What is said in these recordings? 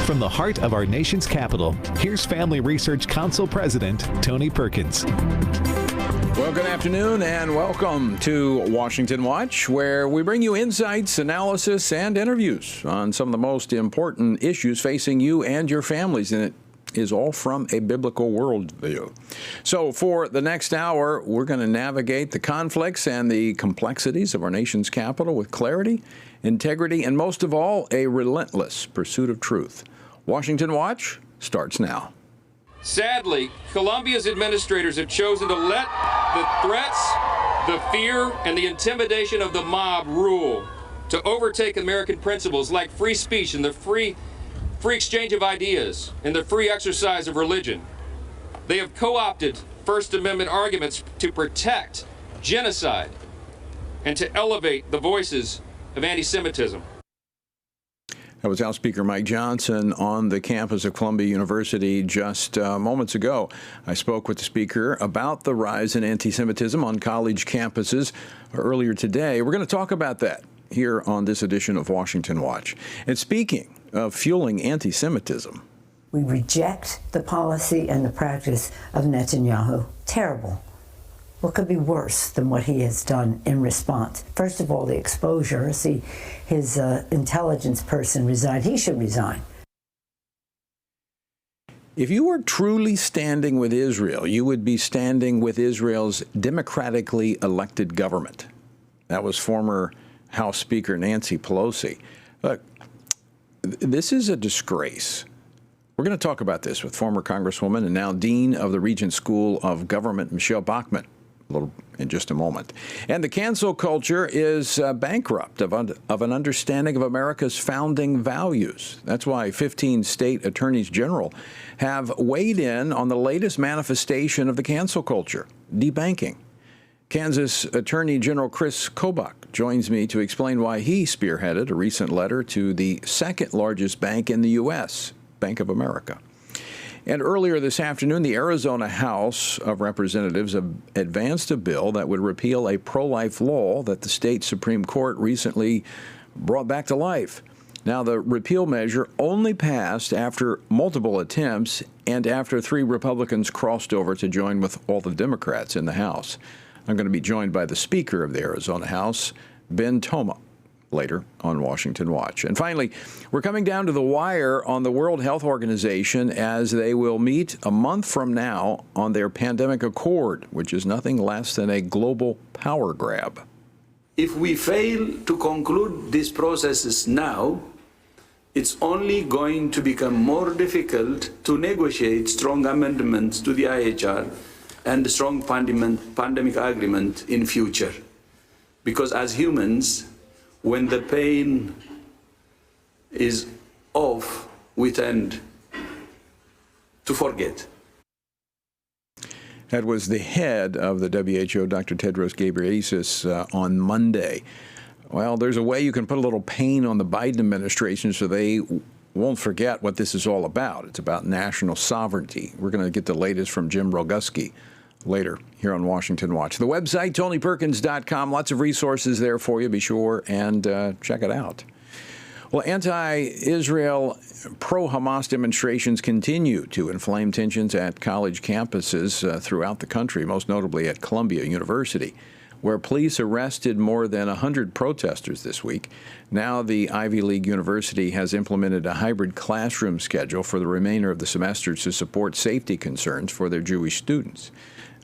From the heart of our nation's capital, here's Family Research Council President Tony Perkins. Well, good afternoon and welcome to Washington Watch, where we bring you insights, analysis, and interviews on some of the most important issues facing you and your families, and it is all from a biblical worldview. So for the next hour, we're going to navigate the conflicts and the complexities of our nation's capital with clarity, integrity, and most of all, a relentless pursuit of truth. Washington Watch starts now. Sadly, Columbia's administrators have chosen to let the threats, the fear, and the intimidation of the mob rule, to overtake American principles like free speech and the free exchange of ideas and the free exercise of religion. They have co-opted First Amendment arguments to protect genocide and to elevate the voices of anti-Semitism. That was House Speaker Mike Johnson on the campus of Columbia University just moments ago. I spoke with the speaker about the rise in anti-Semitism on college campuses earlier today. We're going to talk about that here on this edition of Washington Watch. And speaking of fueling anti-Semitism, we reject the policy and the practice of Netanyahu. Terrible. What could be worse than what he has done in response? First of all, the exposure. See, his intelligence person resigned. He should resign. If you were truly standing with Israel, you would be standing with Israel's democratically elected government. That was former House Speaker Nancy Pelosi. Look, this is a disgrace. We're going to talk about this with former Congresswoman and now Dean of the Regent School of Government, Michelle Bachmann, in just a moment. And the cancel culture is bankrupt of an understanding of America's founding values. That's why 15 state attorneys general have weighed in on the latest manifestation of the cancel culture, debanking. Kansas Attorney General Chris Kobach joins me to explain why he spearheaded a recent letter to the second largest bank in the U.S., Bank of America. And earlier this afternoon, the Arizona House of Representatives advanced a bill that would repeal a pro-life law that the state Supreme Court recently brought back to life. Now, the repeal measure only passed after multiple attempts and after 3 Republicans crossed over to join with all the Democrats in the House. I'm going to be joined by the Speaker of the Arizona House, Ben Toma, later on Washington Watch. And finally, we're coming down to the wire on the World Health Organization as they will meet a month from now on their pandemic accord, which is nothing less than a global power grab. If we fail to conclude these processes now, it's only going to become more difficult to negotiate strong amendments to the IHR and a strong pandemic agreement in future. Because as humans, when the pain is off, we tend to forget. That was the head of the WHO, Dr. Tedros Ghebreyesus, on Monday. Well, there's a way you can put a little pain on the Biden administration so they won't forget what this is all about. It's about national sovereignty. We're going to get the latest from Jim Roguski later here on Washington Watch. The website, TonyPerkins.com. Lots of resources there for you. Be sure and check it out. Well, anti-Israel, pro-Hamas demonstrations continue to inflame tensions at college campuses throughout the country, most notably at Columbia University, where police arrested more than 100 protesters this week. Now the Ivy League university has implemented a hybrid classroom schedule for the remainder of the semester to support safety concerns for their Jewish students.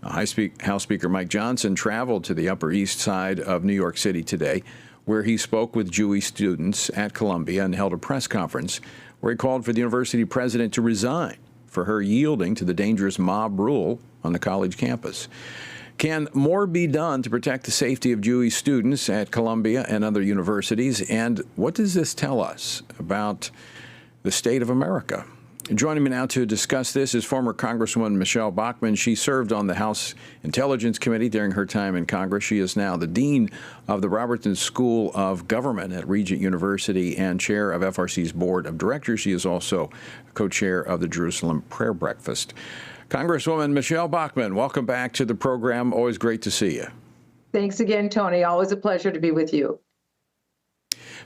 House Speaker Mike Johnson traveled to the Upper East Side of New York City today, where he spoke with Jewish students at Columbia and held a press conference where he called for the university president to resign for her yielding to the dangerous mob rule on the college campus. Can more be done to protect the safety of Jewish students at Columbia and other universities? And what does this tell us about the state of America? Joining me now to discuss this is former Congresswoman Michelle Bachmann. She served on the House Intelligence Committee during her time in Congress. She is now the Dean of the Robertson School of Government at Regent University and chair of FRC's Board of Directors. She is also co-chair of the Jerusalem Prayer Breakfast. Congresswoman Michelle Bachmann, welcome back to the program. Always great to see you. Thanks again, Tony. Always a pleasure to be with you.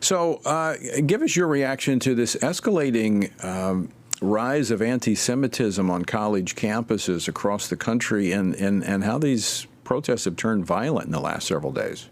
So give us your reaction to this escalating rise of anti-Semitism on college campuses across the country and how these protests have turned violent in the last several days.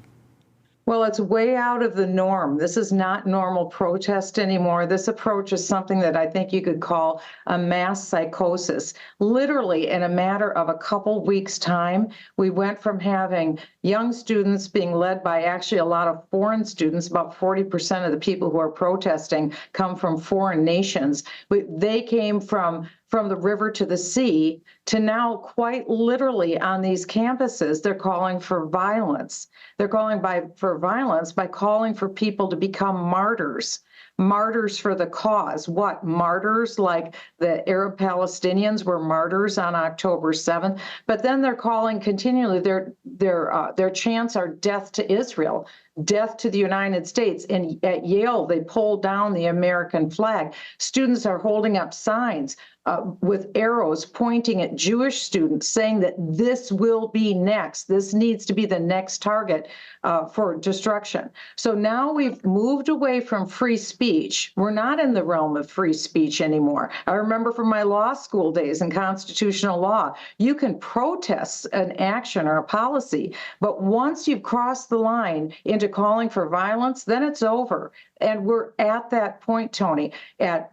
Well, it's way out of the norm. This is not normal protest anymore. This approach is something that I think you could call a mass psychosis. Literally, in a matter of a couple weeks' time, we went from having young students being led by actually a lot of foreign students. About 40% of the people who are protesting come from foreign nations. They came from the river to the sea to now quite literally on these campuses, they're calling for violence. They're calling for violence by calling for people to become martyrs. Martyrs for the cause. What? Martyrs like the Arab Palestinians were martyrs on October 7th. But then they're calling continually, their chants are death to Israel, death to the United States. And at Yale, they pulled down the American flag. Students are holding up signs with arrows pointing at Jewish students, saying that this will be next. This needs to be the next target for destruction. So now we've moved away from free speech. We're not in the realm of free speech anymore. I remember from my law school days in constitutional law, you can protest an action or a policy, but once you've crossed the line into calling for violence, then it's over. And we're at that point, Tony, at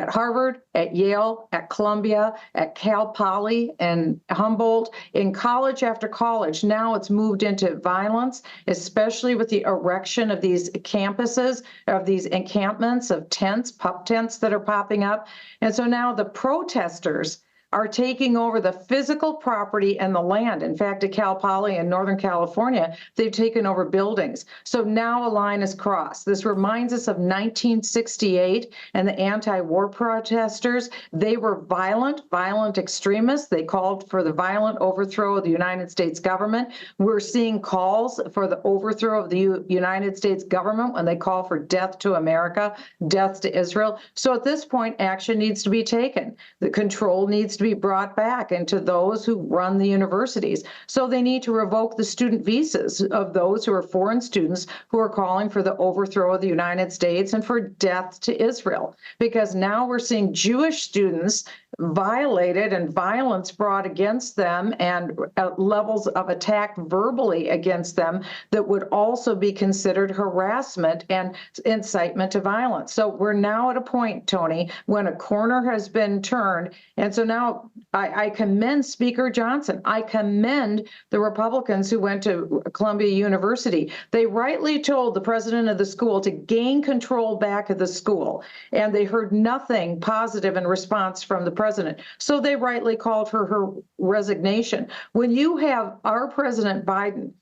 Harvard, at Yale, at Columbia, at Cal Poly, and Humboldt, in college after college. Now it's moved into violence, especially with the erection of these campuses, of these encampments of tents, pup tents that are popping up. And so now the protesters are taking over the physical property and the land. In fact, at Cal Poly in Northern California, they've taken over buildings. So now a line is crossed. This reminds us of 1968 and the anti-war protesters. They were violent extremists. They called for the violent overthrow of the United States government. We're seeing calls for the overthrow of the United States government when they call for death to America, death to Israel. So at this point, action needs to be taken. The control needs to be brought back into those who run the universities. So they need to revoke the student visas of those who are foreign students who are calling for the overthrow of the United States and for death to Israel. Because now we're seeing Jewish students violated and violence brought against them and levels of attack verbally against them that would also be considered harassment and incitement to violence. So we're now at a point, Tony, when a corner has been turned. And so now I commend Speaker Johnson. I commend the Republicans who went to Columbia University. They rightly told the president of the school to gain control back of the school, and they heard nothing positive in response from the president. So they rightly called for her resignation. When you have our President Biden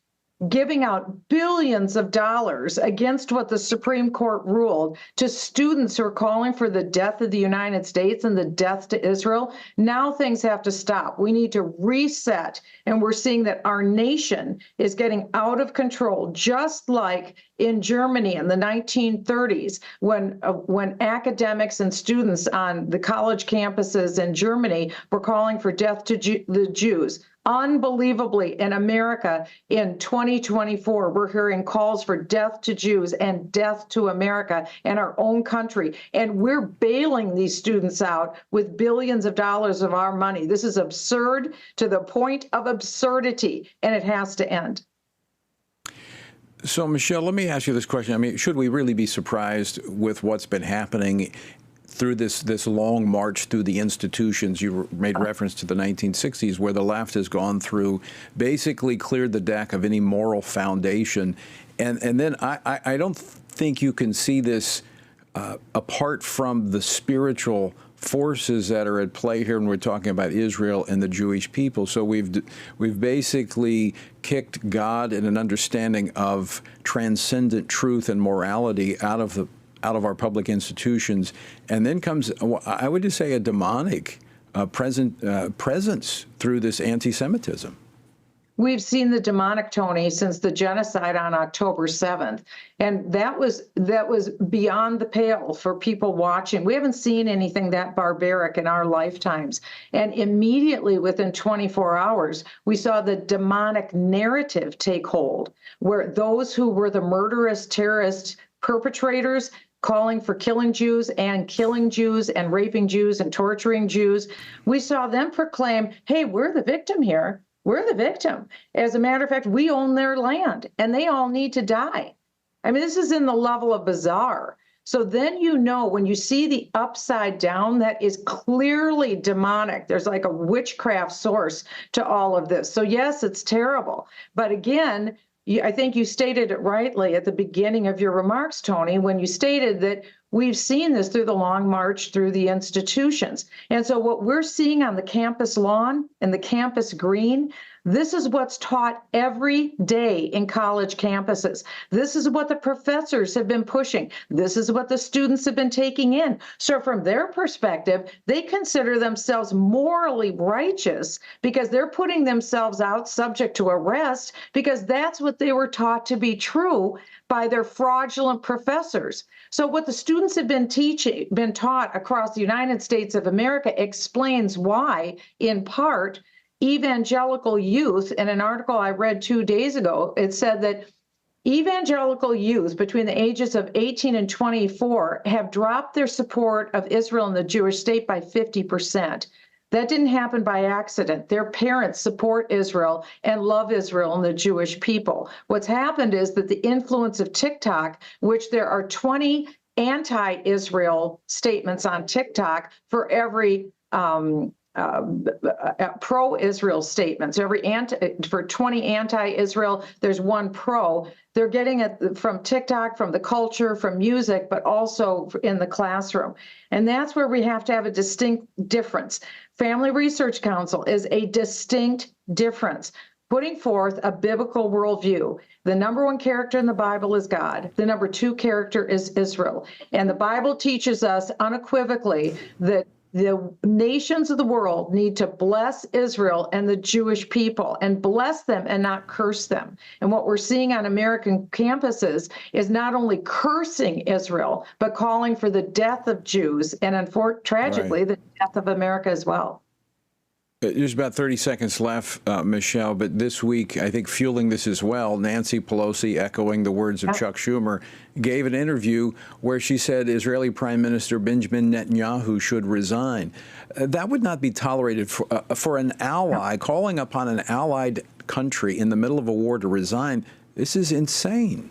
giving out billions of dollars against what the Supreme Court ruled to students who are calling for the death of the United States and the death to Israel, now things have to stop. We need to reset. And we're seeing that our nation is getting out of control, just like in Germany in the 1930s, when academics and students on the college campuses in Germany were calling for death to the Jews. Unbelievably, in America in 2024, we're hearing calls for death to Jews and death to America and our own country. And we're bailing these students out with billions of dollars of our money. This is absurd to the point of absurdity, and it has to end. So, Michelle, let me ask you this question. I mean, should we really be surprised with what's been happening through this long march through the institutions? You made reference to the 1960s, where the left has gone through, basically cleared the deck of any moral foundation. And then I don't think you can see this apart from the spiritual forces that are at play here when we're talking about Israel and the Jewish people. So we've basically kicked God and an understanding of transcendent truth and morality out of our public institutions, and then comes, I would just say, a demonic presence through this anti-Semitism. We've seen the demonic, Tony, since the genocide on October 7th. And that was beyond the pale for people watching. We haven't seen anything that barbaric in our lifetimes. And immediately within 24 hours, we saw the demonic narrative take hold, where those who were the murderous terrorists perpetrators calling for killing Jews and raping Jews and torturing Jews. We saw them proclaim, hey, we're the victim here. We're the victim. As a matter of fact, we own their land and they all need to die. I mean, this is in the level of bizarre. So then, you know, when you see the upside down, that is clearly demonic. There's like a witchcraft source to all of this. So yes, it's terrible. But again, I think you stated it rightly at the beginning of your remarks, Tony, when you stated that we've seen this through the long march through the institutions. And so what we're seeing on the campus lawn and the campus green, this is what's taught every day in college campuses. This is what the professors have been pushing. This is what the students have been taking in. So from their perspective, they consider themselves morally righteous because they're putting themselves out subject to arrest because that's what they were taught to be true by their fraudulent professors. So what the students have been taught across the United States of America explains why, in part, evangelical youth, in an article I read 2 days ago, it said that evangelical youth between the ages of 18 and 24 have dropped their support of Israel and the Jewish state by 50%. That didn't happen by accident. Their parents support Israel and love Israel and the Jewish people. What's happened is that the influence of TikTok, which there are 20 anti-Israel statements on TikTok for every pro-Israel statements. For 20 anti-Israel, there's one pro. They're getting it from TikTok, from the culture, from music, but also in the classroom. And that's where we have to have a distinct difference. Family Research Council is a distinct difference, putting forth a biblical worldview. The number one character in the Bible is God. The number two character is Israel. And the Bible teaches us unequivocally that the nations of the world need to bless Israel and the Jewish people and bless them and not curse them. And what we're seeing on American campuses is not only cursing Israel, but calling for the death of Jews and tragically, the death of America as well. There's about 30 seconds left, Michelle, but this week, I think fueling this as well, Nancy Pelosi, echoing the words of Chuck Schumer, gave an interview where she said Israeli Prime Minister Benjamin Netanyahu should resign. That would not be tolerated for an ally, calling upon an allied country in the middle of a war to resign. This is insane.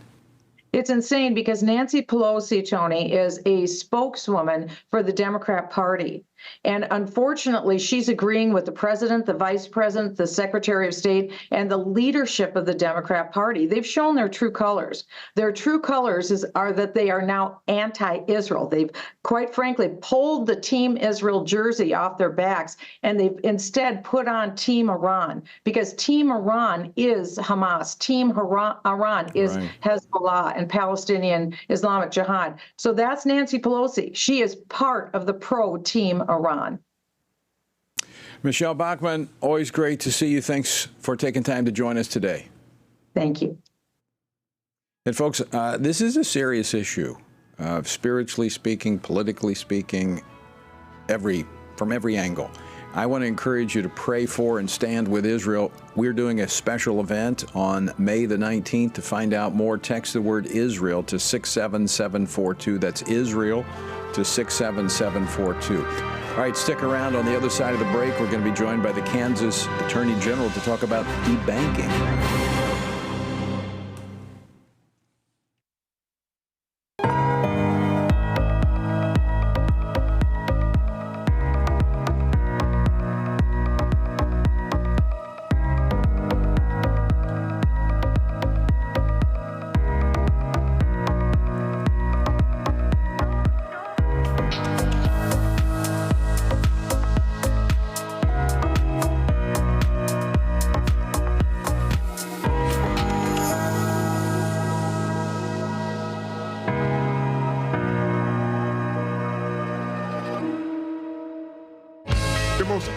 It's insane because Nancy Pelosi, Tony, is a spokeswoman for the Democrat Party. And unfortunately, she's agreeing with the president, the vice president, the secretary of state, and the leadership of the Democrat Party. They've shown their true colors. Their true colors are that they are now anti-Israel. They've, quite frankly, pulled the Team Israel jersey off their backs, and they've instead put on Team Iran, because Team Iran is Hamas. Team Iran is Hezbollah and Palestinian Islamic Jihad. So that's Nancy Pelosi. She is part of the pro-Team Iran. Michelle Bachmann, always great to see you. Thanks for taking time to join us today. Thank you. And folks, this is a serious issue, spiritually speaking, politically speaking, from every angle. I want to encourage you to pray for and stand with Israel. We're doing a special event on May the 19th. To find out more, text the word Israel to 67742. That's Israel to 67742. All right, stick around. On the other side of the break, we're going to be joined by the Kansas Attorney General to talk about debanking.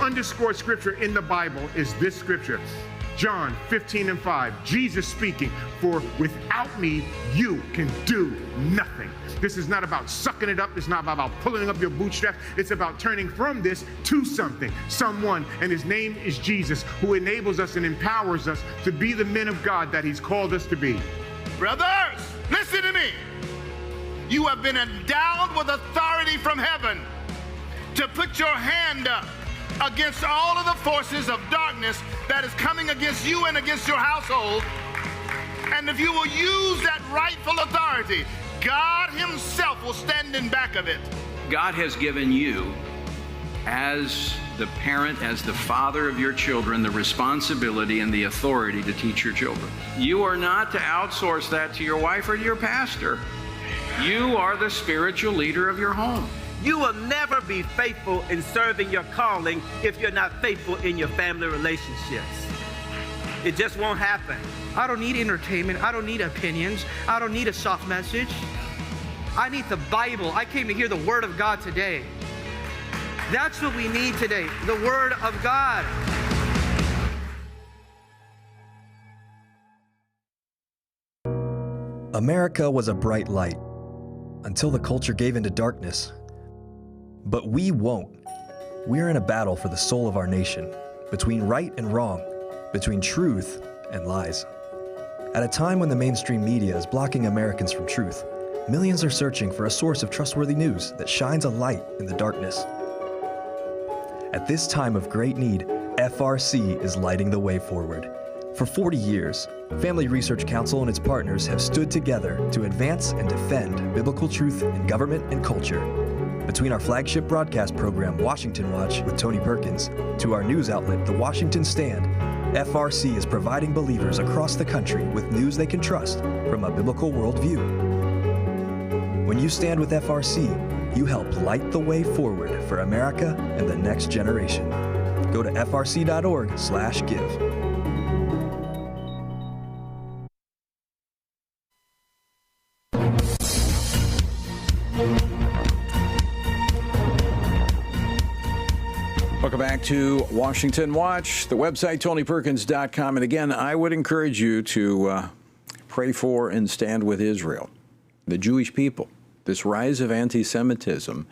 Underscored scripture in the Bible is this scripture, John 15:5. Jesus speaking, for without me, you can do nothing. This is not about sucking it up. It's not about pulling up your bootstraps. It's about turning from this to something, someone, and his name is Jesus, who enables us and empowers us to be the men of God that he's called us to be. Brothers, listen to me. You have been endowed with authority from heaven to put your hand up against all of the forces of darkness that is coming against you and against your household. And if you will use that rightful authority, God himself will stand in back of it. God has given you, as the parent, as the father of your children, the responsibility and the authority to teach your children. You are not to outsource that to your wife or to your pastor. You are the spiritual leader of your home. You will never be faithful in serving your calling if you're not faithful in your family relationships. It just won't happen. I don't need entertainment. I don't need opinions. I don't need a soft message. I need the Bible. I came to hear the Word of God today. That's what we need today, the Word of God. America was a bright light until the culture gave into darkness. But we won't. We're in a battle for the soul of our nation, between right and wrong, between truth and lies. At a time when the mainstream media is blocking Americans from truth, millions are searching for a source of trustworthy news that shines a light in the darkness. At this time of great need, FRC is lighting the way forward. For 40 years, Family Research Council and its partners have stood together to advance and defend biblical truth in government and culture. Between our flagship broadcast program, Washington Watch with Tony Perkins, to our news outlet, The Washington Stand, FRC is providing believers across the country with news they can trust from a biblical worldview. When you stand with FRC, you help light the way forward for America and the next generation. Go to frc.org/give. Welcome back to Washington Watch, the website, TonyPerkins.com. And again, I would encourage you to pray for and stand with Israel, the Jewish people. This rise of anti-Semitism,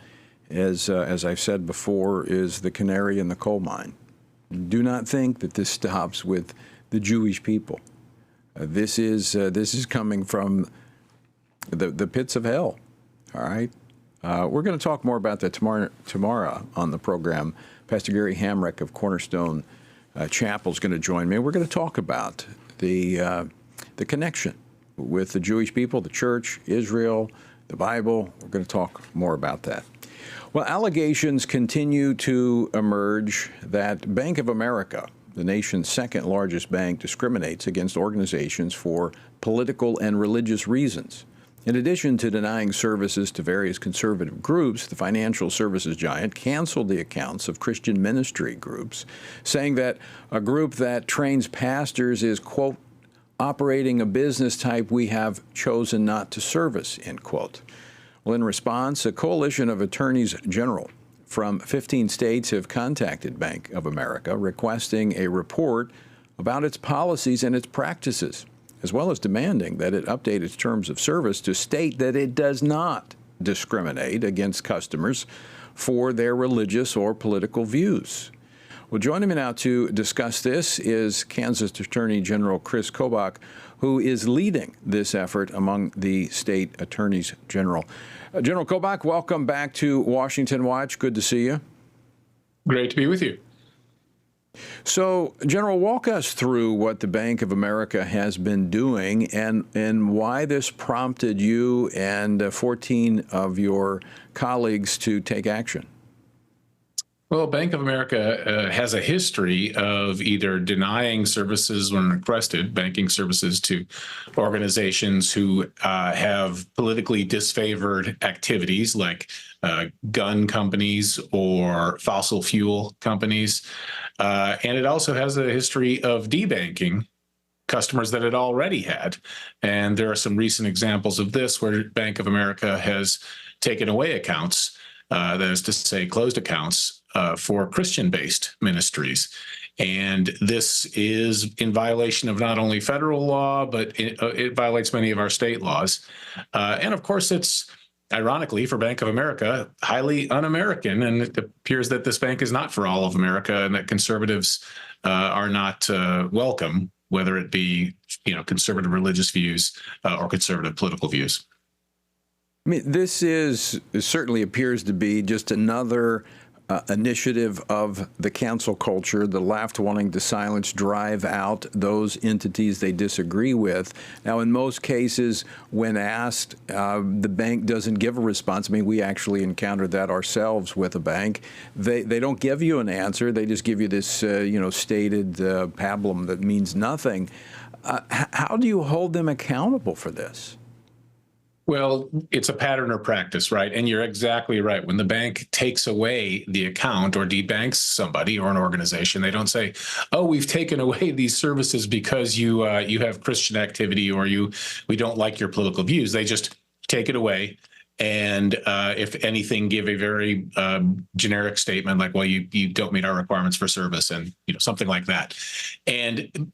as I've said before, is the canary in the coal mine. Do not think that this stops with the Jewish people. This is coming from the pits of hell, all right? We're going to talk more about that tomorrow on the program. Pastor Gary Hamrick of Cornerstone Chapel is going to join me. We're going to talk about the connection with the Jewish people, the church, Israel, the Bible. We're going to talk more about that. Well, allegations continue to emerge that Bank of America, the nation's second largest bank, discriminates against organizations for political and religious reasons. In addition to denying services to various conservative groups, the financial services giant canceled the accounts of Christian ministry groups, saying that a group that trains pastors is, quote, operating a business type we have chosen not to service, end quote. Well, in response, a coalition of attorneys general from 15 states have contacted Bank of America requesting a report about its policies and its practices, as well as demanding that it update its terms of service to state that it does not discriminate against customers for their religious or political views. Well, joining me now to discuss this is Kansas Attorney General Chris Kobach, who is leading this effort among the state attorneys general. General Kobach, welcome back to Washington Watch. Good to see you. Great to be with you. So, General, walk us through what the Bank of America has been doing and why this prompted you and 14 of your colleagues to take action. Well, Bank of America has a history of either denying services when requested, banking services to organizations who have politically disfavored activities like gun companies or fossil fuel companies. And it also has a history of debanking customers that it already had. And there are some recent examples of this where Bank of America has taken away accounts, that is to say closed accounts, for Christian-based ministries. And this is in violation of not only federal law, but it violates many of our state laws. And of course, it's, ironically, for Bank of America, highly un-American, and it appears that this bank is not for all of America, and that conservatives are not welcome, whether it be, conservative religious views or conservative political views. I mean, this certainly appears to be just another initiative of the cancel culture, the left wanting to silence, drive out those entities they disagree with. Now, in most cases, when asked, the bank doesn't give a response. I mean, we actually encountered that ourselves with a bank. They don't give you an answer. They just give you this, stated pablum that means nothing. How do you hold them accountable for this? Well, it's a pattern or practice, right? And you're exactly right. When the bank takes away the account or debanks somebody or an organization, they don't say, "Oh, we've taken away these services because you have Christian activity or we don't like your political views." They just take it away. And if anything, give a very generic statement like, "Well, you don't meet our requirements for service," and something like that.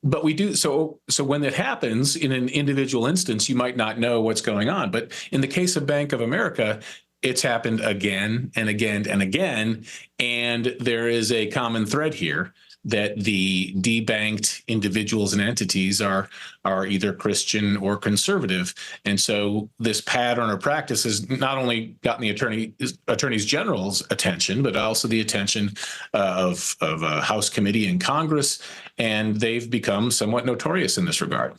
But we do so when it happens in an individual instance, you might not know what's going on. But in the case of Bank of America, it's happened again and again and again, and there is a common thread here that the debanked individuals and entities are either Christian or conservative. And so this pattern or practice has not only gotten the attorneys general's attention, but also the attention of a House committee in Congress, and they've become somewhat notorious in this regard.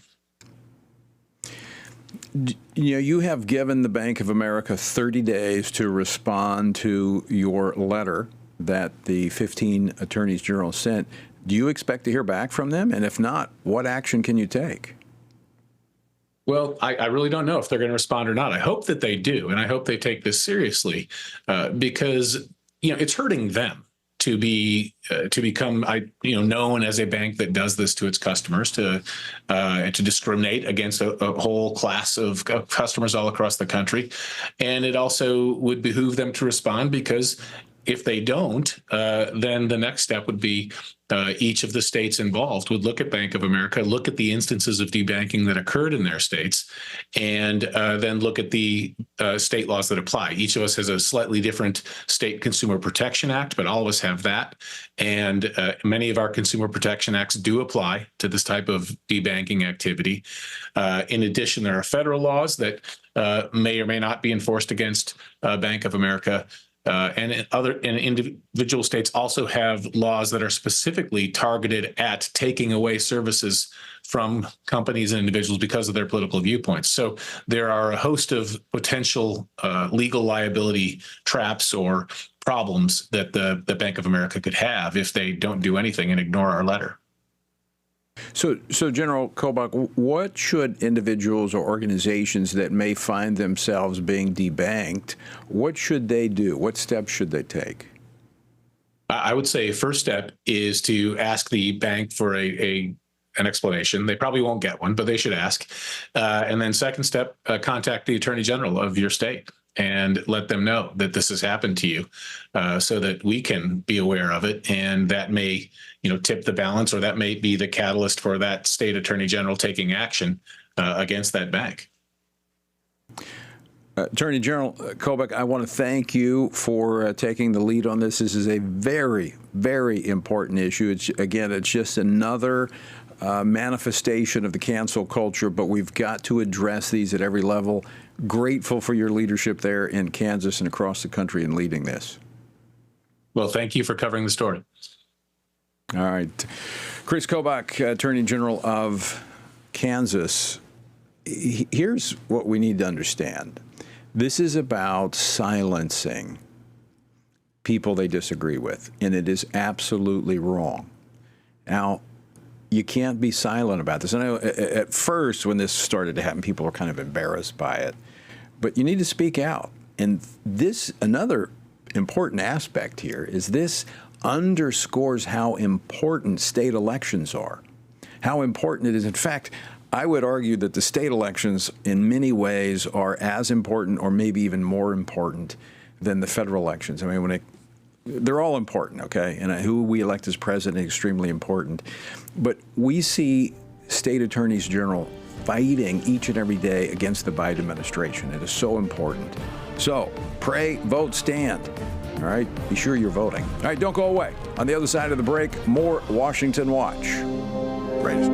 You have given the Bank of America 30 days to respond to your letter that the 15 attorneys general sent. Do you expect to hear back from them? And if not, what action can you take? Well, I really don't know if they're going to respond or not. I hope that they do, and I hope they take this seriously because it's hurting them to become known as a bank that does this to its customers, to discriminate against a whole class of customers all across the country. And it also would behoove them to respond, because if they don't, then the next step would be each of the states involved would look at Bank of America, look at the instances of debanking that occurred in their states, and then look at the state laws that apply. Each of us has a slightly different state Consumer Protection Act, but all of us have that. And many of our Consumer Protection Acts do apply to this type of debanking activity. In addition, there are federal laws that may or may not be enforced against Bank of America. And individual states also have laws that are specifically targeted at taking away services from companies and individuals because of their political viewpoints. So there are a host of potential legal liability traps or problems that the Bank of America could have if they don't do anything and ignore our letter. So General Kobach, what should individuals or organizations that may find themselves being debanked, what should they do? What steps should they take? I would say first step is to ask the bank for an explanation. They probably won't get one, but they should ask. And then second step, contact the Attorney General of your state and let them know that this has happened to you, so that we can be aware of it. And that may, tip the balance, or that may be the catalyst for that state attorney general taking action against that bank. Attorney General Kobach, I want to thank you for taking the lead on this. This is a very, very important issue. It's just another manifestation of the cancel culture, but we've got to address these at every level. Grateful for your leadership there in Kansas and across the country in leading this. Well, thank you for covering the story. All right. Chris Kobach, Attorney General of Kansas. Here's what we need to understand. This is about silencing people they disagree with, and it is absolutely wrong. Now, you can't be silent about this. I know at first when this started to happen, people were kind of embarrassed by it, but you need to speak out. And this, another important aspect here, is this underscores how important state elections are, how important it is. In fact, I would argue that the state elections in many ways are as important or maybe even more important than the federal elections. I mean, they're all important, okay? And who we elect as president is extremely important. But we see state attorneys general fighting each and every day against the Biden administration. It is so important. So pray, vote, stand. All right? Be sure you're voting. All right, don't go away. On the other side of the break, more Washington Watch. Right.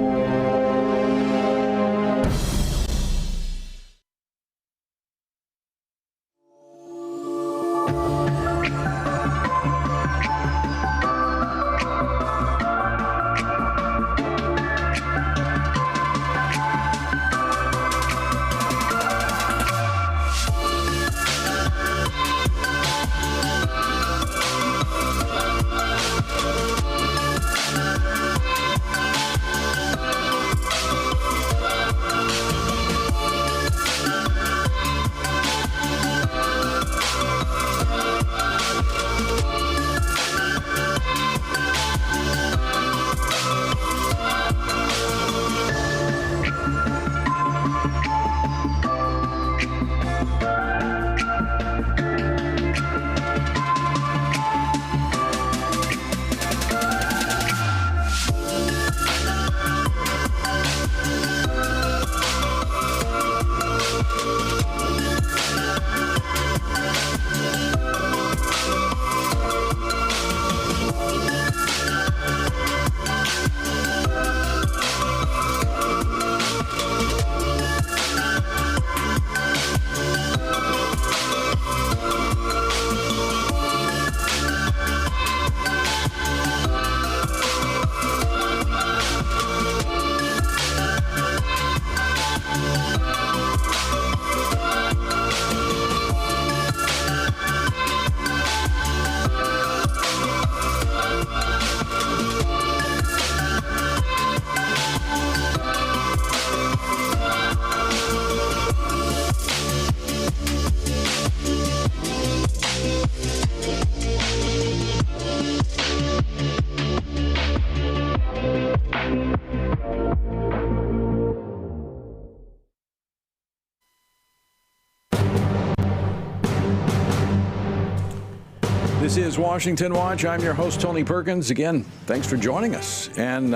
This is Washington Watch. I'm your host, Tony Perkins. Again, thanks for joining us. And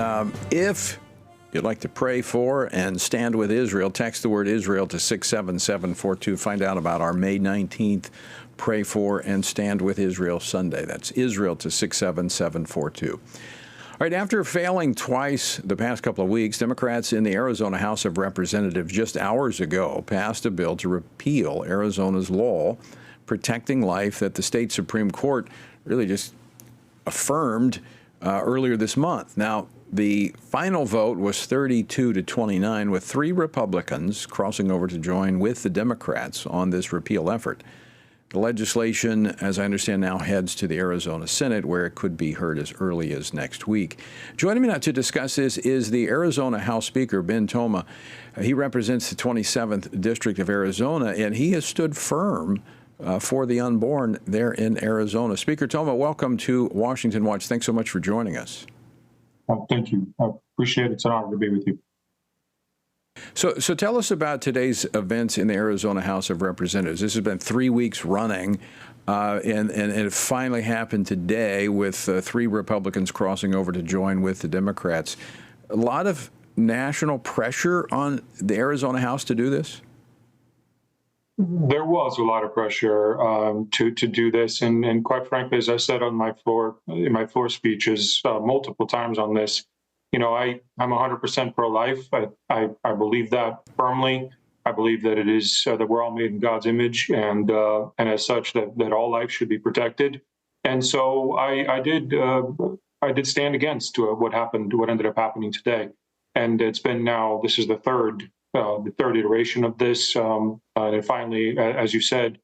if you'd like to pray for and stand with Israel, text the word Israel to 67742. Find out about our May 19th Pray for and Stand with Israel Sunday. That's Israel to 67742. All right, after failing twice the past couple of weeks, Democrats in the Arizona House of Representatives just hours ago passed a bill to repeal Arizona's law protecting life that the state Supreme Court really just affirmed earlier this month. Now, the final vote was 32 to 29, with 3 Republicans crossing over to join with the Democrats on this repeal effort. The legislation, as I understand now, heads to the Arizona Senate, where it could be heard as early as next week. Joining me now to discuss this is the Arizona House Speaker, Ben Toma. He represents the 27th District of Arizona, and he has stood firm for the unborn there in Arizona. Speaker Toma, welcome to Washington Watch. Thanks so much for joining us. Thank you. I appreciate it. It's an honor to be with you. So tell us about today's events in the Arizona House of Representatives. This has been 3 weeks running, and it finally happened today with 3 Republicans crossing over to join with the Democrats. A lot of national pressure on the Arizona House to do this? There was a lot of pressure to do this, and quite frankly, as I said on my floor speeches multiple times on this, I'm 100% pro-life. I believe that firmly. I believe that it is that we're all made in God's image, and as such that all life should be protected. And so I did stand against what ended up happening today, and it's been now this is the third iteration of this. And finally, as you said,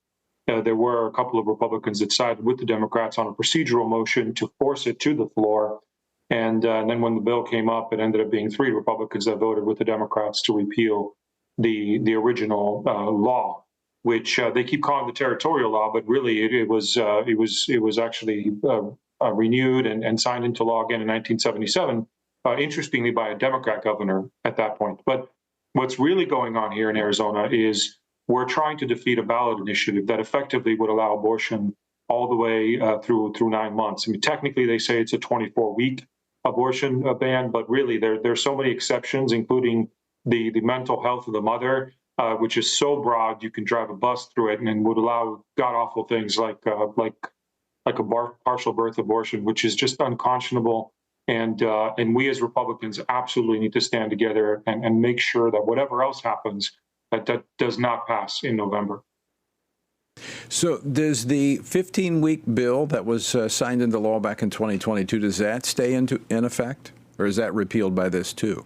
there were a couple of Republicans that sided with the Democrats on a procedural motion to force it to the floor. And then when the bill came up, it ended up being 3 Republicans that voted with the Democrats to repeal the original law, which they keep calling the territorial law, but really it was actually renewed and signed into law again in 1977, interestingly by a Democrat governor at that point. But what's really going on here in Arizona is we're trying to defeat a ballot initiative that effectively would allow abortion all the way through 9 months. I mean, technically, they say it's a 24-week abortion ban, but really there's so many exceptions, including the mental health of the mother, which is so broad you can drive a bus through it, and would allow god-awful things like a partial birth abortion, which is just unconscionable. And we as Republicans absolutely need to stand together and make sure that whatever else happens, that does not pass in November. So does the 15-week bill that was signed into law back in 2022, does that stay in effect, or is that repealed by this too?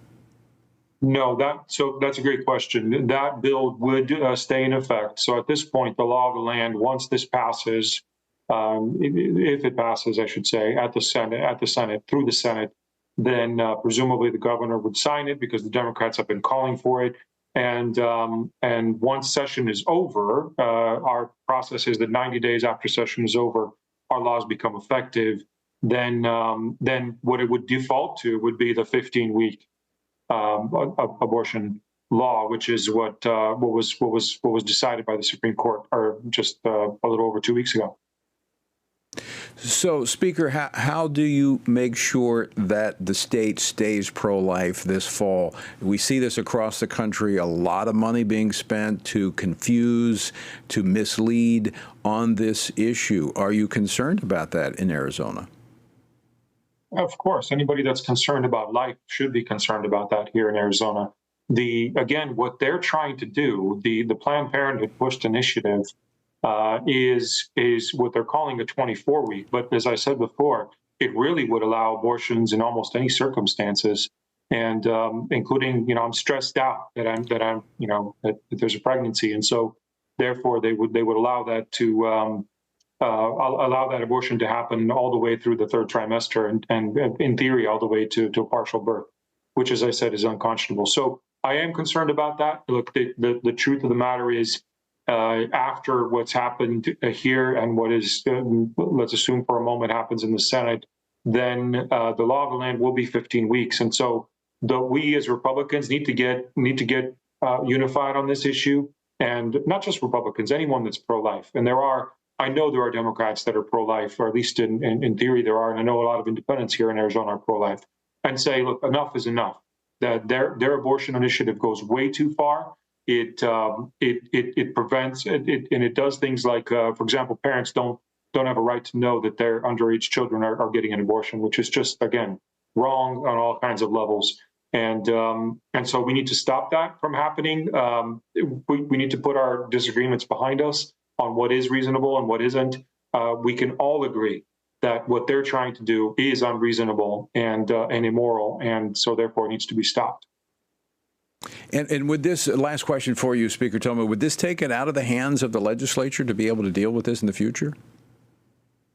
No, that's a great question. That bill would stay in effect. So at this point, the law of the land, once this passes, if it passes, I should say, at the Senate, through the Senate, then presumably the governor would sign it because the Democrats have been calling for it. And once session is over, our process is that 90 days after session is over, our laws become effective. Then what it would default to would be the 15-week abortion law, which is what was decided by the Supreme Court, or just a little over 2 weeks ago. So, Speaker, how do you make sure that the state stays pro-life this fall? We see this across the country, a lot of money being spent to confuse, to mislead on this issue. Are you concerned about that in Arizona? Of course, anybody that's concerned about life should be concerned about that here in Arizona. Again, what they're trying to do, the Planned Parenthood pushed initiative, is what they're calling a 24-week. But as I said before, it really would allow abortions in almost any circumstances, and including, I'm stressed out that there's a pregnancy, and so therefore they would allow that to allow that abortion to happen all the way through the 3rd trimester, and in theory all the way to a partial birth, which, as I said, is unconscionable. So I am concerned about that. Look, the truth of the matter is, after what's happened here and what is, let's assume for a moment, happens in the Senate, then the law of the land will be 15 weeks. And so we as Republicans need to get unified on this issue, and not just Republicans, anyone that's pro-life. And there are I know there are Democrats that are pro-life, or at least in theory there are, and I know a lot of independents here in Arizona are pro-life, and say, look, enough is enough. That their abortion initiative goes way too far. It prevents and it does things like, for example, parents don't have a right to know that their underage children are getting an abortion, which is just, again, wrong on all kinds of levels. And so we need to stop that from happening. We need to put our disagreements behind us on what is reasonable and what isn't. We can all agree that what they're trying to do is unreasonable and immoral, and so therefore it needs to be stopped. And would this, last question for you, Speaker Toma, would this take it out of the hands of the legislature to be able to deal with this in the future?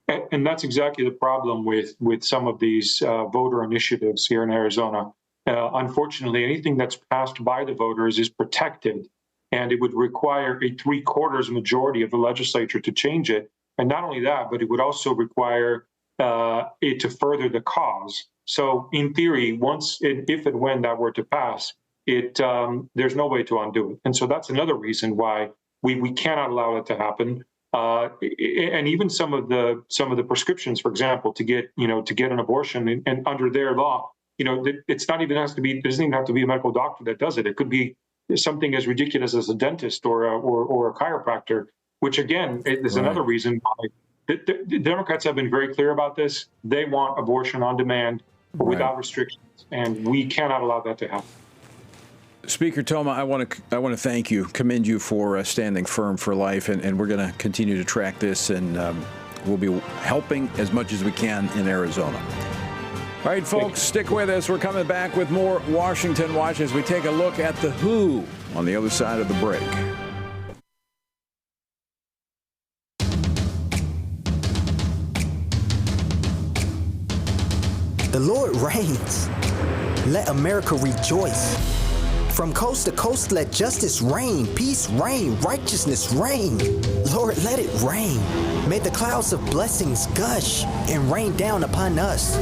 And that's exactly the problem with some of these voter initiatives here in Arizona. Unfortunately, anything that's passed by the voters is protected, and it would require a 3/4 majority of the legislature to change it. And not only that, but it would also require it to further the cause. So in theory, if and when that were to pass, there's no way to undo it. And so that's another reason why we cannot allow that to happen. And even some of the prescriptions, for example, to get an abortion, and under their law, it's not even it doesn't even have to be a medical doctor that does it. It could be something as ridiculous as a dentist or a chiropractor, which again is another reason why the Democrats have been very clear about this. They want abortion on demand without restrictions, and we cannot allow that to happen. Speaker Toma, I want to thank you, commend you for standing firm for life, and we're going to continue to track this, and we'll be helping as much as we can in Arizona. All right, folks, stick with us. We're coming back with more Washington Watch as we take a look at the WHO on the other side of the break. The Lord reigns. Let America rejoice. From coast to coast, let justice reign, peace reign, righteousness reign. Lord, let it rain. May the clouds of blessings gush and rain down upon us.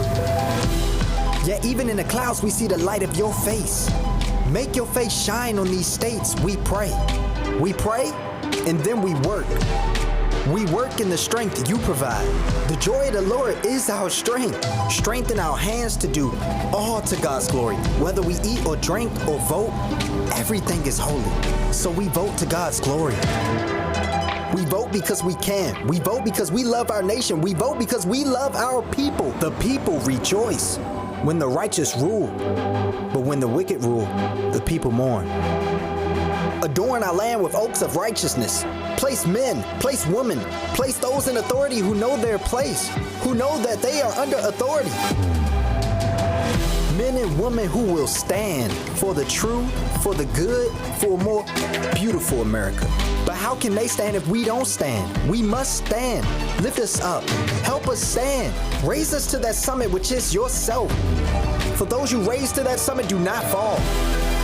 Yet even in the clouds, we see the light of your face. Make your face shine on these states, we pray. We pray, and then we work. We work in the strength you provide. The joy of the Lord is our strength. Strengthen our hands to do all to God's glory. Whether we eat or drink or vote, everything is holy. So we vote to God's glory. We vote because we can. We vote because we love our nation. We vote because we love our people. The people rejoice when the righteous rule. But when the wicked rule, the people mourn. Adorn our land with oaks of righteousness. Place men, place women, place those in authority who know their place, who know that they are under authority. Men and women who will stand for the true, for the good, for a more beautiful America. But how can they stand if we don't stand? We must stand. Lift us up. Help us stand. Raise us to that summit which is yourself. For those you raise to that summit do not fall.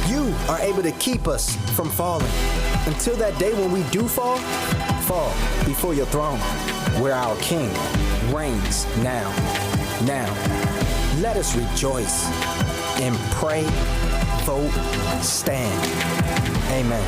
You are able to keep us from falling. Until that day when we do fall before your throne, where our King reigns now. Now, let us rejoice and pray, vote, stand. Amen.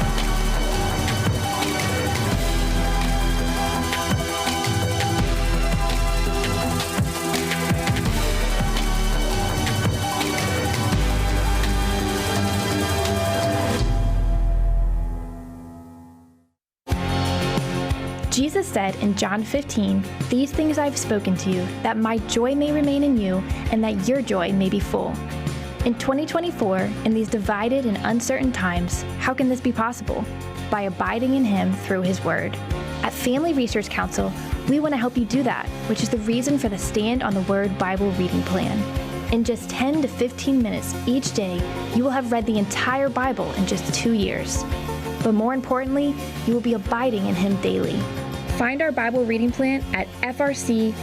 Jesus said in John 15, "These things I've spoken to you, that my joy may remain in you, and that your joy may be full." In 2024, in these divided and uncertain times, how can this be possible? By abiding in Him through His Word. At Family Research Council, we want to help you do that, which is the reason for the Stand on the Word Bible reading plan. In just 10 to 15 minutes each day, you will have read the entire Bible in just 2 years. But more importantly, you will be abiding in Him daily. Find our Bible reading plan at frc.org/Bible.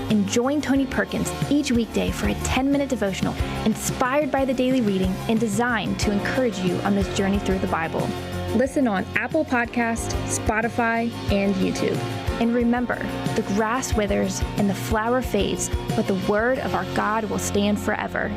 And join Tony Perkins each weekday for a 10-minute devotional inspired by the daily reading and designed to encourage you on this journey through the Bible. Listen on Apple Podcasts, Spotify, and YouTube. And remember, the grass withers and the flower fades, but the word of our God will stand forever.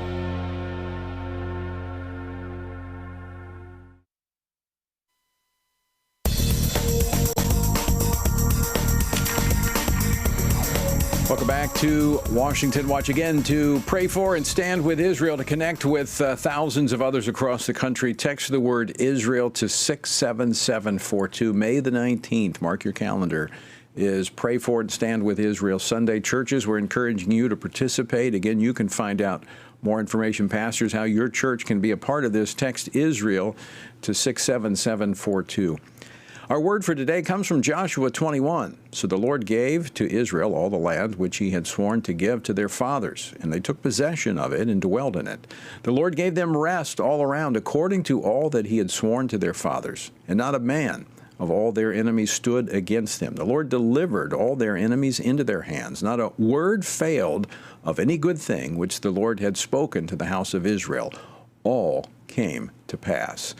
Welcome back to Washington Watch again to pray for and stand with Israel. To connect with thousands of others across the country, text the word Israel to 67742. May the 19th, mark your calendar, is Pray for and Stand with Israel Sunday. Churches, we're encouraging you to participate. Again, you can find out more information, pastors, how your church can be a part of this. Text Israel to 67742. Our word for today comes from Joshua 21. So the Lord gave to Israel all the land which he had sworn to give to their fathers, and they took possession of it and dwelled in it. The Lord gave them rest all around, according to all that he had sworn to their fathers, and not a man of all their enemies stood against them. The Lord delivered all their enemies into their hands. Not a word failed of any good thing which the Lord had spoken to the house of Israel. All came to pass.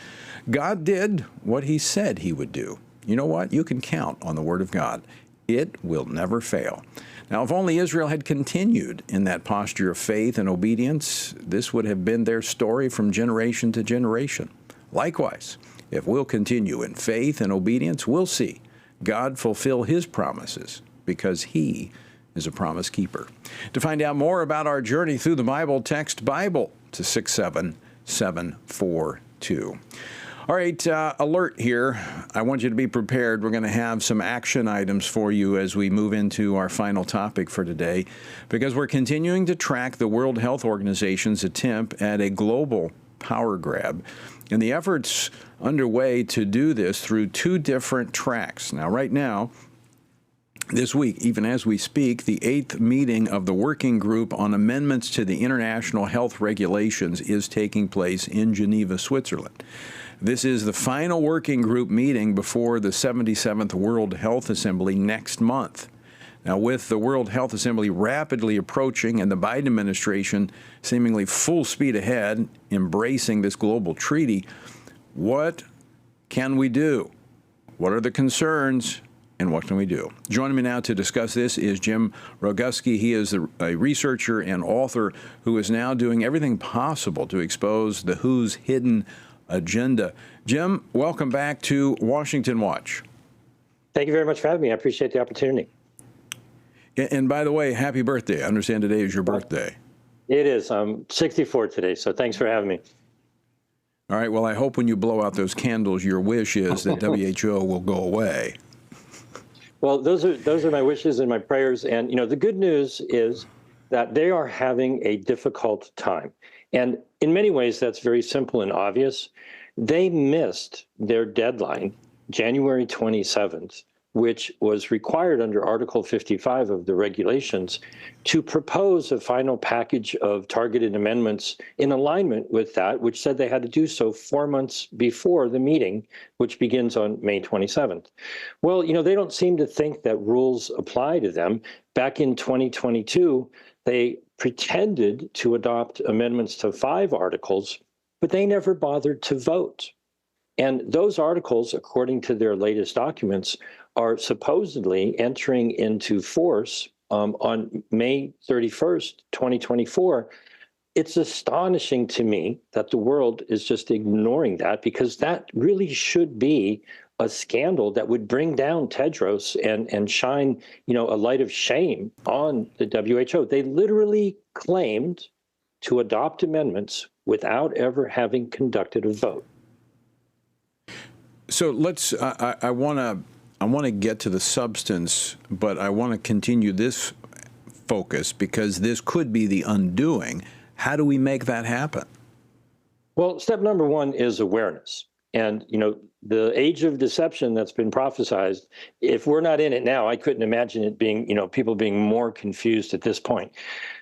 God did what he said he would do. You know what? You can count on the word of God. It will never fail. Now, if only Israel had continued in that posture of faith and obedience, this would have been their story from generation to generation. Likewise, if we'll continue in faith and obedience, we'll see God fulfill his promises because he is a promise keeper. To find out more about our journey through the Bible, text Bible to 67742. All right, alert here. I want you to be prepared. We're going to have some action items for you as we move into our final topic for today, because we're continuing to track the World Health Organization's attempt at a global power grab. And the efforts underway to do this through two different tracks. Now, right now, this week, even as we speak, the 8th meeting of the Working Group on Amendments to the International Health Regulations is taking place in Geneva, Switzerland. This is the final working group meeting before the 77th World Health Assembly next month. Now, with the World Health Assembly rapidly approaching and the Biden administration seemingly full speed ahead, embracing this global treaty, what can we do? What are the concerns? And what can we do? Joining me now to discuss this is Jim Roguski. He is a researcher and author who is now doing everything possible to expose the WHO's hidden agenda. Jim, welcome back to Washington Watch. Thank you very much for having me. I appreciate the opportunity. And by the way, happy birthday. I understand today is your birthday. It is. I'm 64 today, so thanks for having me. All right. Well, I hope when you blow out those candles, your wish is that WHO will go away. Well, those are my wishes and my prayers. And, you know, the good news is that they are having a difficult time. And in many ways, that's very simple and obvious. They missed their deadline, January 27th, which was required under Article 55 of the regulations to propose a final package of targeted amendments in alignment with that, which said they had to do so 4 months before the meeting, which begins on May 27th. Well, you know, they don't seem to think that rules apply to them. Back in 2022, they pretended to adopt amendments to 5 articles, but they never bothered to vote. And those articles, according to their latest documents, are supposedly entering into force on May 31st, 2024. It's astonishing to me that the world is just ignoring that, because that really should be a scandal that would bring down Tedros and shine, you know, a light of shame on the WHO. They literally claimed to adopt amendments without ever having conducted a vote. So let's. I want to get to the substance, but I want to continue this focus because this could be the undoing. How do we make that happen? Well, step number 1 is awareness. And, you know, the age of deception that's been prophesied, if we're not in it now, I couldn't imagine it being, you know, people being more confused at this point.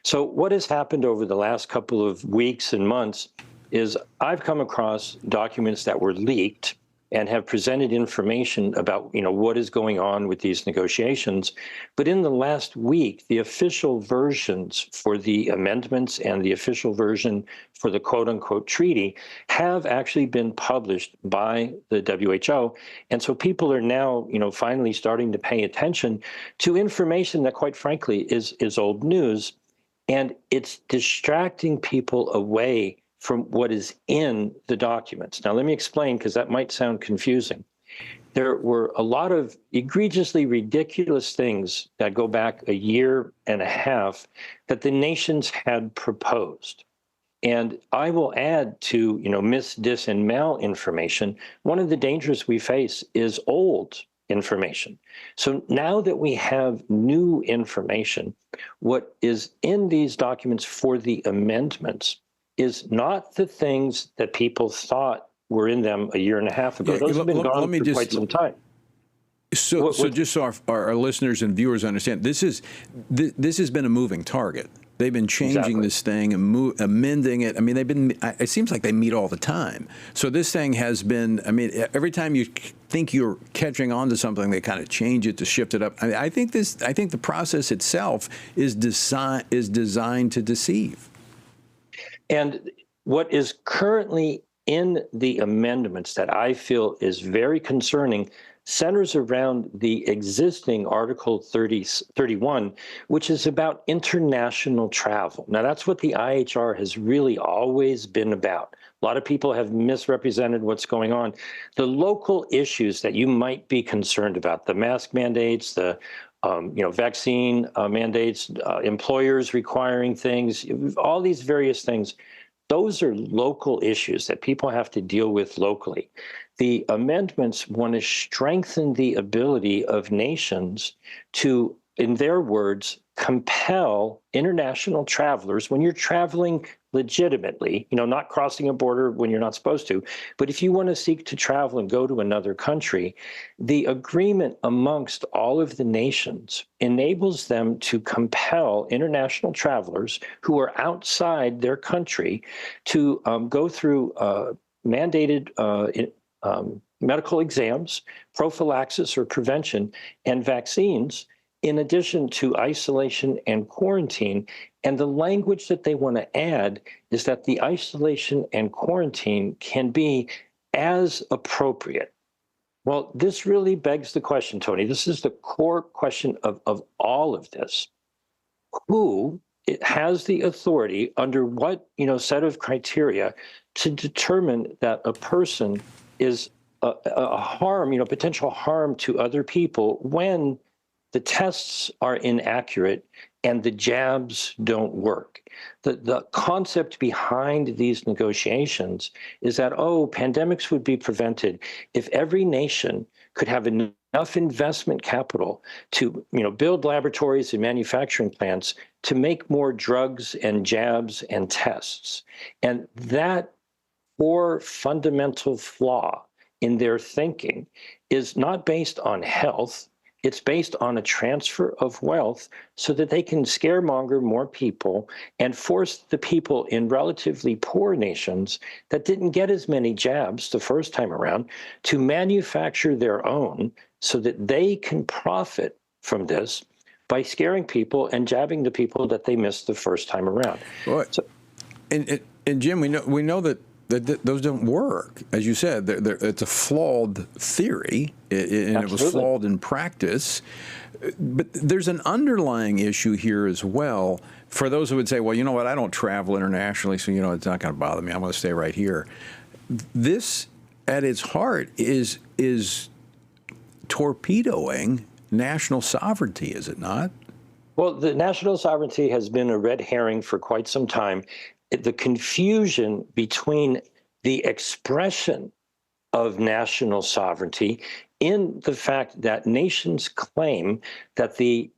So what has happened over the last couple of weeks and months is I've come across documents that were leaked and have presented information about, you know, what is going on with these negotiations. But in the last week, the official versions for the amendments and the official version for the quote unquote treaty have actually been published by the WHO. And so people are now, you know, finally starting to pay attention to information that, quite frankly, is old news. And it's distracting people away from what is in the documents. Now, let me explain, because that might sound confusing. there were a lot of egregiously ridiculous things that go back a year and a half that the nations had proposed. And I will add to, mis, dis, and malinformation. One of the dangers we face is old information. So now that we have new information, what is in these documents for the amendments is not the things that people thought were in them a year and a half ago. Those have been gone for quite some time. So just so our listeners and viewers understand, this has been a moving target. They've been changing this thing and amending it. I mean, it seems like they meet all the time. So this thing has been, every time you think you're catching on to something, they kind of change it to shift it up. I think the process itself is designed to deceive. And what is currently in the amendments that I feel is very concerning centers around the existing Article 31, which is about international travel. Now, that's what the IHR has really always been about. A lot of people have misrepresented what's going on. The local issues that you might be concerned about, the mask mandates, the vaccine mandates, employers requiring things, all these various things, those are local issues that people have to deal with locally. The amendments want to strengthen the ability of nations to, in their words, compel international travelers when you're traveling legitimately, not crossing a border when you're not supposed to. But if you want to seek to travel and go to another country, the agreement amongst all of the nations enables them to compel international travelers who are outside their country to go through mandated medical exams, prophylaxis or prevention, and vaccines, in addition to isolation and quarantine. And the language that they want to add is that the isolation and quarantine can be as appropriate. Well, this really begs the question, Tony. This is the core question of all of this. Who has the authority, under what set of criteria, to determine that a person is a harm, potential harm to other people when the tests are inaccurate and the jabs don't work? The concept behind these negotiations is that, pandemics would be prevented if every nation could have enough investment capital to, build laboratories and manufacturing plants to make more drugs and jabs and tests. And that core fundamental flaw in their thinking is not based on health. It's based on a transfer of wealth so that they can scaremonger more people and force the people in relatively poor nations that didn't get as many jabs the first time around to manufacture their own so that they can profit from this by scaring people and jabbing the people that they missed the first time around. Well, so, and Jim, we know that those don't work. As you said, it's a flawed theory, and it was flawed in practice. But there's an underlying issue here as well for those who would say, well, you know what, I don't travel internationally, so, it's not going to bother me. I'm going to stay right here. This, at its heart, is torpedoing national sovereignty, is it not? Well, the national sovereignty has been a red herring for quite some time. The confusion between the expression of national sovereignty in the fact that nations claim that the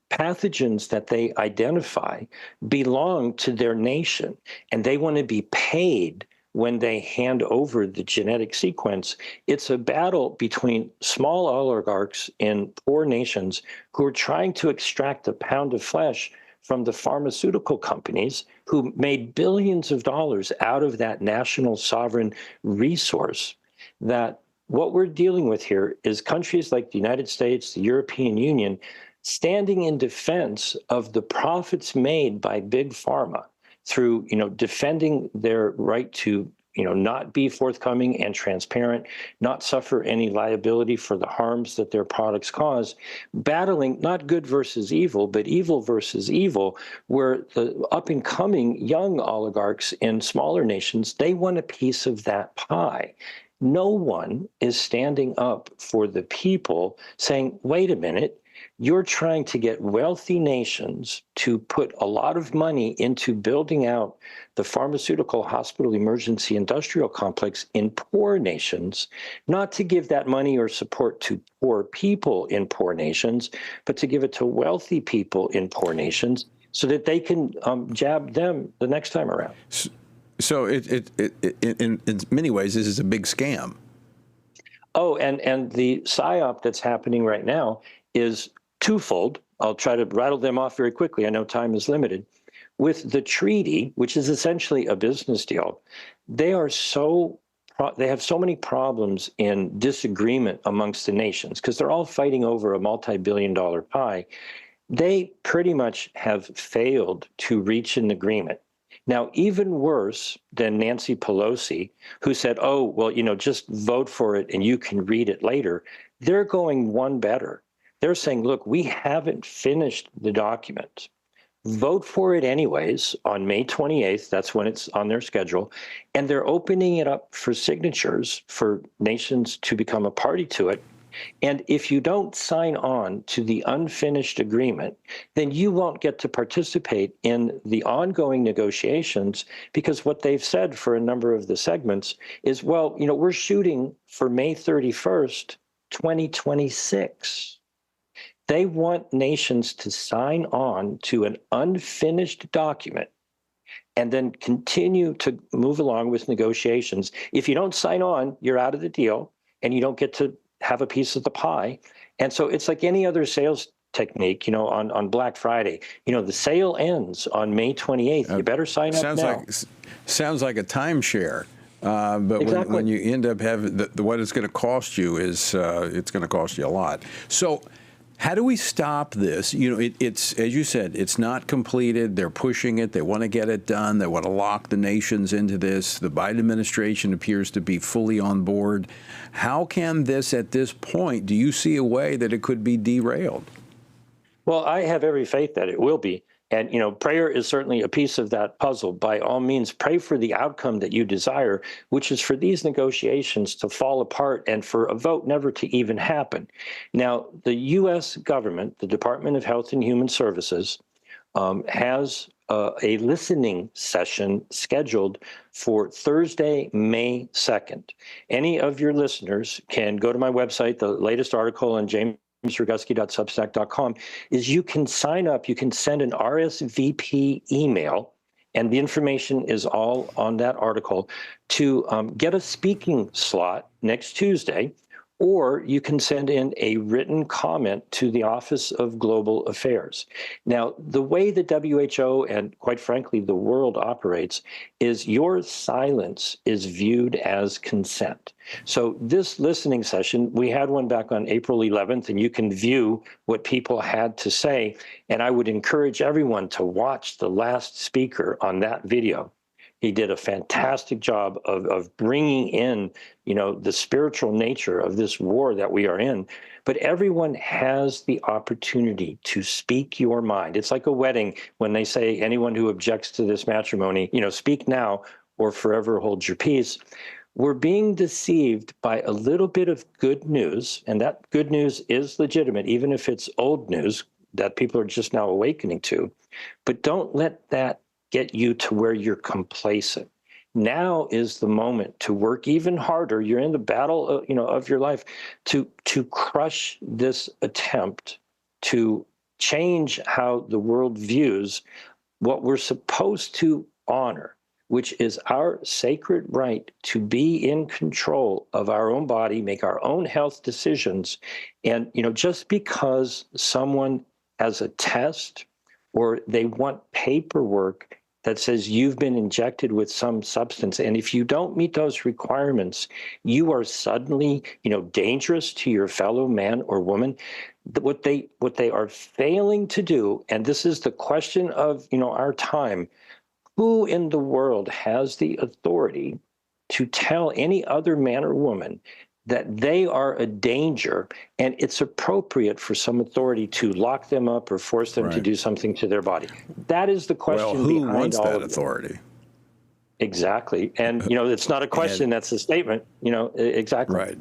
pathogens that they identify belong to their nation, and they want to be paid when they hand over the genetic sequence. It's a battle between small oligarchs in poor nations who are trying to extract a pound of flesh from the pharmaceutical companies who made billions of dollars out of that national sovereign resource. That what we're dealing with here is countries like the United States, the European Union, standing in defense of the profits made by big pharma through, defending their right to, not be forthcoming and transparent, not suffer any liability for the harms that their products cause, battling not good versus evil, but evil versus evil, where the up-and-coming young oligarchs in smaller nations, they want a piece of that pie. No one is standing up for the people saying, wait a minute, you're trying to get wealthy nations to put a lot of money into building out the pharmaceutical hospital emergency industrial complex in poor nations, not to give that money or support to poor people in poor nations, but to give it to wealthy people in poor nations so that they can jab them the next time around. So in many ways, this is a big scam. Oh, and the PSYOP that's happening right now is twofold. I'll try to rattle them off very quickly. I know time is limited. With the treaty, which is essentially a business deal, they have so many problems in disagreement amongst the nations because they're all fighting over a multi-billion-dollar pie. They pretty much have failed to reach an agreement. Now, even worse than Nancy Pelosi, who said, oh, well, just vote for it and you can read it later, they're going one better. They're saying, look, we haven't finished the document. Vote for it anyways on May 28th. That's when it's on their schedule. And they're opening it up for signatures for nations to become a party to it. And if you don't sign on to the unfinished agreement, then you won't get to participate in the ongoing negotiations, because what they've said for a number of the segments is, well, we're shooting for May 31st, 2026. They want nations to sign on to an unfinished document and then continue to move along with negotiations. If you don't sign on, you're out of the deal and you don't get to have a piece of the pie. And so it's like any other sales technique, on Black Friday. The sale ends on May 28th. You better sign up now. Sounds like a timeshare. But exactly. when you end up having what it's going to cost you is it's going to cost you a lot. So how do we stop this? It's, as you said, it's not completed. They're pushing it. They want to get it done. They want to lock the nations into this. The Biden administration appears to be fully on board. How can this, at this point, do you see a way that it could be derailed? Well, I have every faith that it will be. And, prayer is certainly a piece of that puzzle. By all means, pray for the outcome that you desire, which is for these negotiations to fall apart and for a vote never to even happen. Now, the U.S. government, the Department of Health and Human Services, has a listening session scheduled for Thursday, May 2nd. Any of your listeners can go to my website. The latest article on jamesrogusky.substack.com is you can sign up, you can send an RSVP email, and the information is all on that article, to get a speaking slot next Tuesday, or you can send in a written comment to the Office of Global Affairs. Now, the way the WHO and, quite frankly, the world operates is your silence is viewed as consent. So this listening session, we had one back on April 11th, and you can view what people had to say. And I would encourage everyone to watch the last speaker on that video. He did a fantastic job of bringing in, the spiritual nature of this war that we are in. But everyone has the opportunity to speak your mind. It's like a wedding when they say, anyone who objects to this matrimony, speak now or forever hold your peace. We're being deceived by a little bit of good news, and that good news is legitimate, even if it's old news that people are just now awakening to. But don't let that get you to where you're complacent. Now is the moment to work even harder. You're in the battle of your life to crush this attempt to change how the world views what we're supposed to honor, which is our sacred right to be in control of our own body, make our own health decisions. And, just because someone has a test or they want paperwork that says you've been injected with some substance, and if you don't meet those requirements, you are suddenly, dangerous to your fellow man or woman. What they are failing to do, and this is the question of, our time, who in the world has the authority to tell any other man or woman that they are a danger, and it's appropriate for some authority to lock them up or force them to do something to their body? That is the question. Well, who wants that authority? Exactly. And, it's not a question, that's a statement, exactly. Right.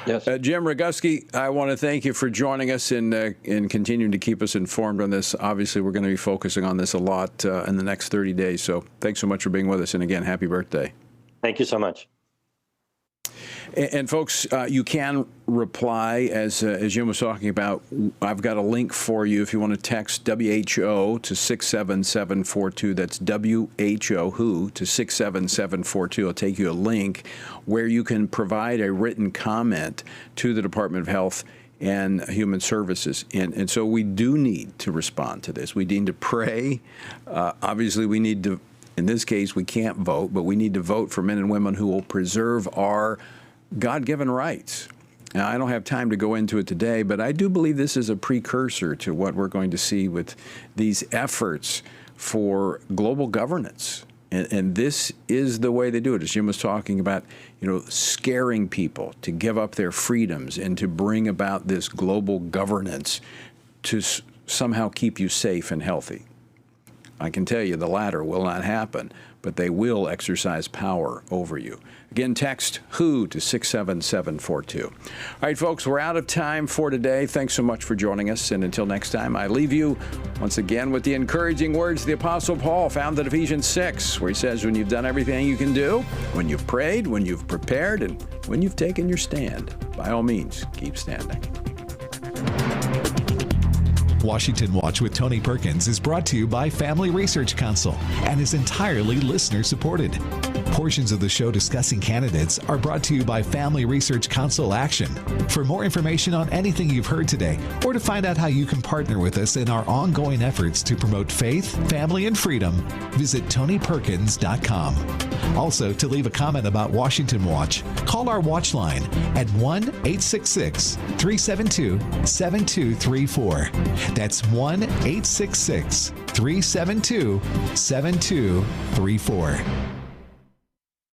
Yes. Jim Roguski, I want to thank you for joining us and continuing to keep us informed on this. Obviously, we're going to be focusing on this a lot in the next 30 days. So thanks so much for being with us. And again, happy birthday. Thank you so much. And folks, you can reply, as Jim was talking about. I've got a link for you if you want to text WHO to 67742. That's WHO, WHO, to 67742. It'll take you a link where you can provide a written comment to the Department of Health and Human Services. And so we do need to respond to this. We need to pray. Obviously, we need to, in this case, we can't vote, but we need to vote for men and women who will preserve our God-given rights. Now, I don't have time to go into it today, but I do believe this is a precursor to what we're going to see with these efforts for global governance. And this is the way they do it. As Jim was talking about, scaring people to give up their freedoms and to bring about this global governance to somehow keep you safe and healthy. I can tell you the latter will not happen, but they will exercise power over you. Again, text WHO to 67742. All right, folks, we're out of time for today. Thanks so much for joining us. And until next time, I leave you once again with the encouraging words of the Apostle Paul found in Ephesians 6, where he says, when you've done everything you can do, when you've prayed, when you've prepared, and when you've taken your stand, by all means, keep standing. Washington Watch with Tony Perkins is brought to you by Family Research Council and is entirely listener-supported. Portions of the show discussing candidates are brought to you by Family Research Council Action. For more information on anything you've heard today, or to find out how you can partner with us in our ongoing efforts to promote faith, family, and freedom, visit TonyPerkins.com. Also, to leave a comment about Washington Watch, call our watch line at 1-866-372-7234. That's 1-866-372-7234.